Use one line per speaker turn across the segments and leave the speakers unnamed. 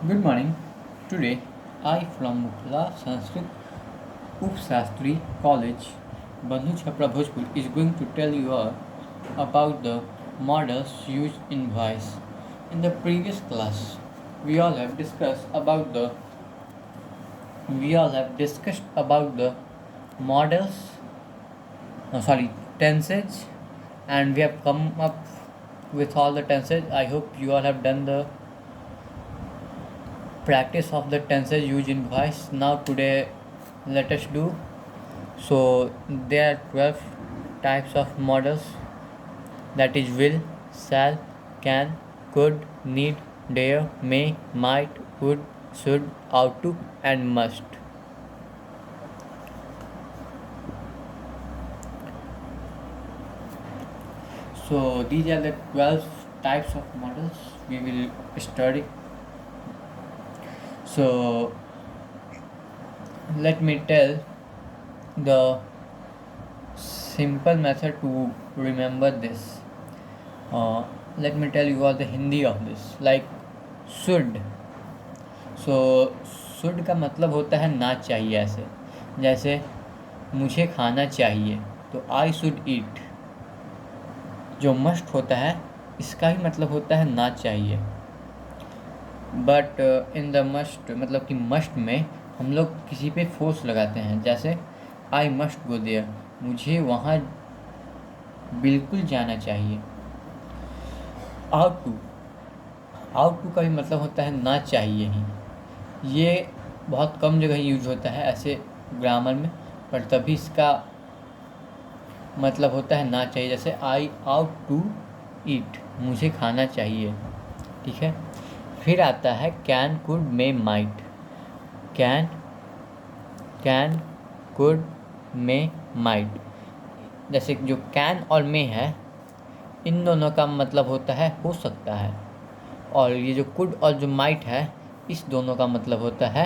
Good morning. Today, I from Mukla Sanskrit Upsastri College, Bandhu Chhapra Bhojpur is going to tell you all about the models used in voice. In the previous class, we all have discussed about the we all have discussed about the models, tenses, and we have come up with all the tenses. I hope you all have done the practice of the tenses used in voice. Now today let us do. So there are 12 types of models, that is will, shall, can, could, need, dare, may, might, would, should, ought to, and must. So these are the 12 types of models we will study. So let me tell the simple method to remember this. Uh, Let me tell you all the Hindi of this. Like should. So should का मतलब होता है ना चाहिए। ऐसे जैसे मुझे खाना चाहिए तो आई शुड ईट। जो मस्ट होता है इसका ही मतलब होता है ना चाहिए। बट इन द मस्ट मतलब कि मस्ट में हम लोग किसी पे फोर्स लगाते हैं। जैसे आई मस्ट गो देयर, मुझे वहाँ बिल्कुल जाना चाहिए। आउट टू, आउट टू का भी मतलब होता है ना चाहिए ही। ये बहुत कम जगह यूज होता है ऐसे ग्रामर में, पर तभी इसका मतलब होता है ना चाहिए। जैसे आई आउट टू ईट, मुझे खाना चाहिए। ठीक है। फिर आता है can could may might. Can can could may might. जैसे जो कैन और मे है, इन दोनों का मतलब होता है हो सकता है। और ये जो कुड और जो माइट है, इस दोनों का मतलब होता है,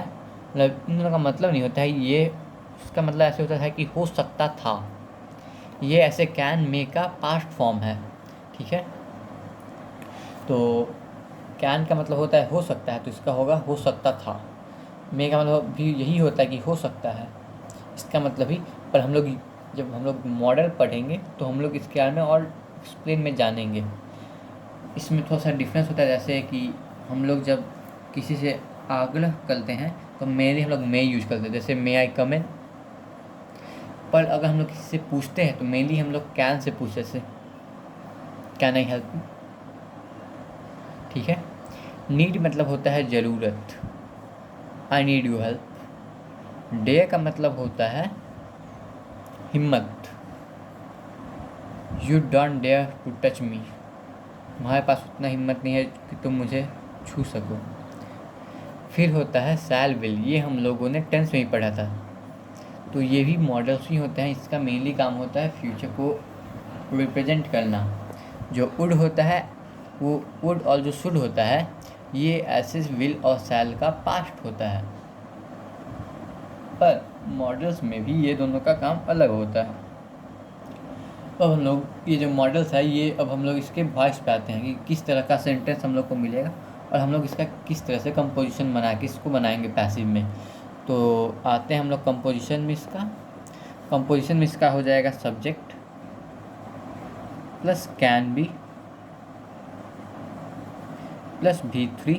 मतलब इन दोनों का मतलब नहीं होता है ये। इसका मतलब ऐसे होता है कि हो सकता था। ये ऐसे कैन मे का पास्ट फॉर्म है। ठीक है। तो कैन का मतलब होता है हो सकता है, तो इसका होगा हो सकता था। मे का मतलब भी यही होता है कि हो सकता है, इसका मतलब ही। पर हम लोग जब हम लोग मॉडल पढ़ेंगे तो हम लोग इसके बारे में और एक्सप्लेन में जानेंगे। इसमें थोड़ा सा डिफरेंस होता है। जैसे कि हम लोग जब किसी से आग्रह करते हैं तो मेनली हम लोग मे यूज करते हैं, जैसे मे आई कम इन। पर अगर हम लोग किसी से पूछते हैं तो मेनली हम लोग कैन से पूछते हैं, जैसे कैन आई हेल्प यू। ठीक है। नीड मतलब होता है ज़रूरत, I need you help. Dare का मतलब होता है हिम्मत, you don't dare to touch me. हमारे पास उतना हिम्मत नहीं है कि तुम मुझे छू सको। फिर होता है शैल विल, ये हम लोगों ने टेंस में ही पढ़ा था। तो ये भी मॉडल्स ही होते हैं। इसका मेनली काम होता है फ्यूचर को रिप्रेजेंट करना। जो वुड होता है, वो वुड और जो शुड होता है, ये ऐसे विल और शैल का पास्ट होता है। पर मॉडल्स में भी ये दोनों का काम अलग होता है। अब हम लोग ये जो मॉडल्स है, ये अब हम लोग इसके वॉइस पे आते हैं कि किस तरह का सेंटेंस हम लोग को मिलेगा और हम लोग इसका किस तरह से कंपोजिशन बना के इसको बनाएंगे पैसिव में। तो आते हैं हम लोग कंपोजिशन में। इसका हो जाएगा subject plus can be plus V3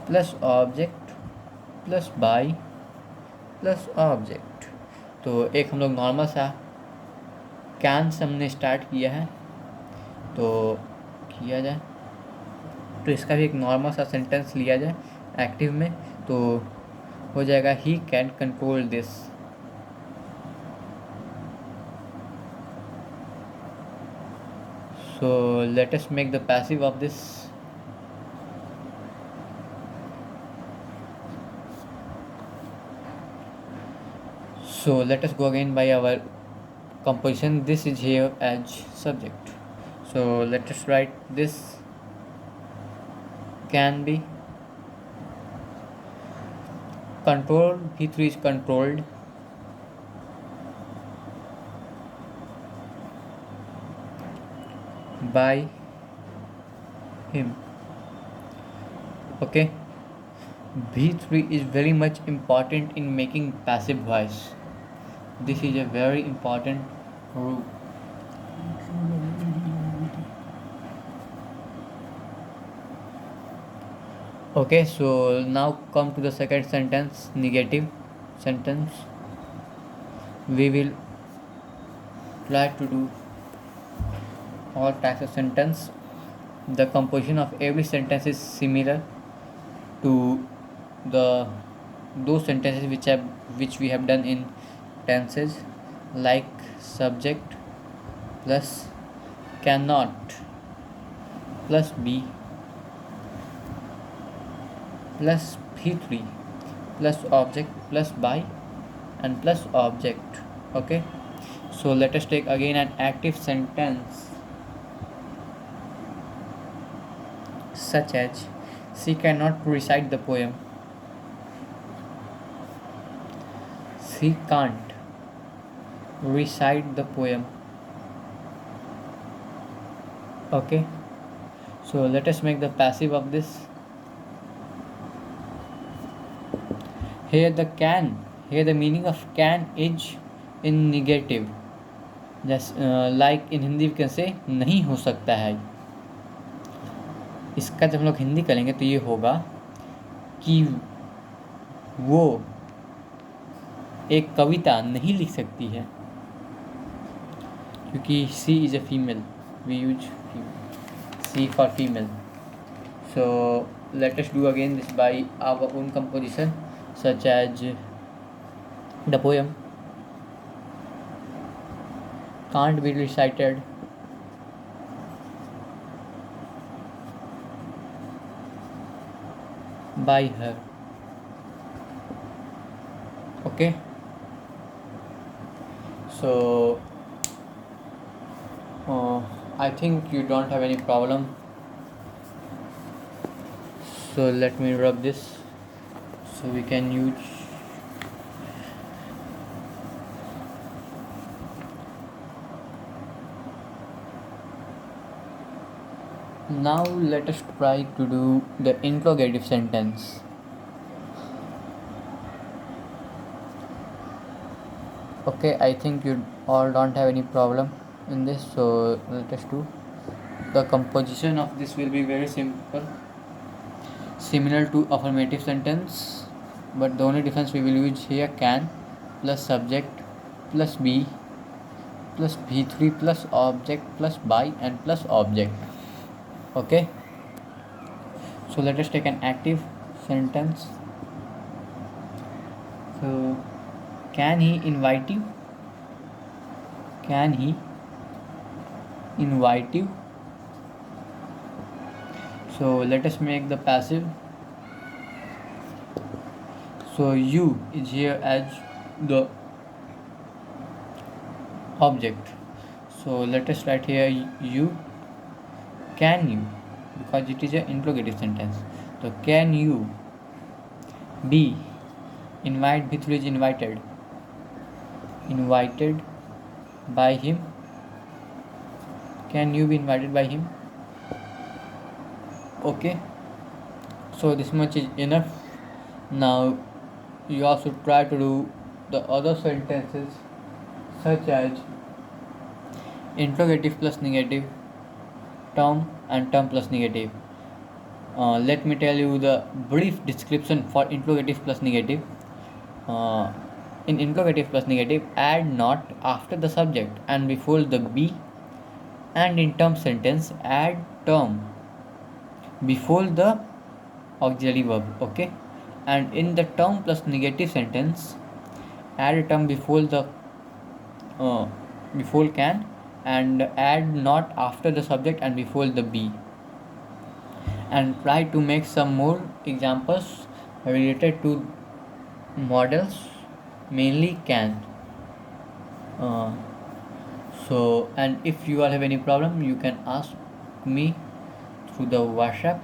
plus object plus by plus object. तो एक हम लोग नॉर्मल सा कैन से हमने स्टार्ट किया है, तो किया जाए तो इसका भी एक नॉर्मल सा सेंटेंस लिया जाए एक्टिव में, तो हो जाएगा he can control this. So let us make the passive of this. So let us go again by our composition. This is here as subject. So let us write this can be. Control V3 is controlled. By him. Okay, V3 is very much important in making passive voice. This is a very important rule. Okay, so now come to the second sentence, negative sentence. We will try to do all types of sentence. The composition of every sentence is similar to the those sentences which we have done in tenses, like subject plus cannot plus be plus p3 plus object plus by and plus object. Okay, so let us take again an active sentence such as she cannot recite the poem. She can't recite the poem. Okay, so let us make the passive of this. Here the meaning of can is in negative. Just like in Hindi we can say नहीं हो सकता है. इसका जब हम लोग हिंदी करेंगे तो ये होगा कि वो एक कविता नहीं लिख सकती है, क्योंकि she is a female. We use she for female. So let us do again this by our own composition, such as the poem can't be recited by her. Okay, so I think you don't have any problem. So let me rub this so we can use. Now let us try to do the interrogative sentence. Okay, I think you all don't have any problem in this, so let us do. The composition of this will be very simple, similar to affirmative sentence, but the only difference we will use here can plus subject plus be plus v3 plus object plus by and plus object. Okay, so let us take an active sentence. So can he invite you? Can he invite you? So let us make the passive. So you is here as the object. So let us write here you. Can you, because it is an interrogative sentence. So can you be invite V3 is invited by him. Can you be invited by him? Okay, so this much is enough. Now you also try to do the other sentences, such as interrogative plus negative, term and term plus negative. Let me tell you the brief description for interrogative plus negative. In interrogative plus negative, add not after the subject and before the be, and in term sentence add term before the auxiliary verb. Okay, and in the term plus negative sentence add a term before the before can, and add not after the subject and before the be, and try to make some more examples related to models, mainly can. So and if you all have any problem, you can ask me through the WhatsApp.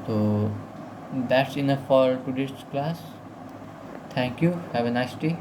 So that's enough for today's class. Thank you. Have a nice day.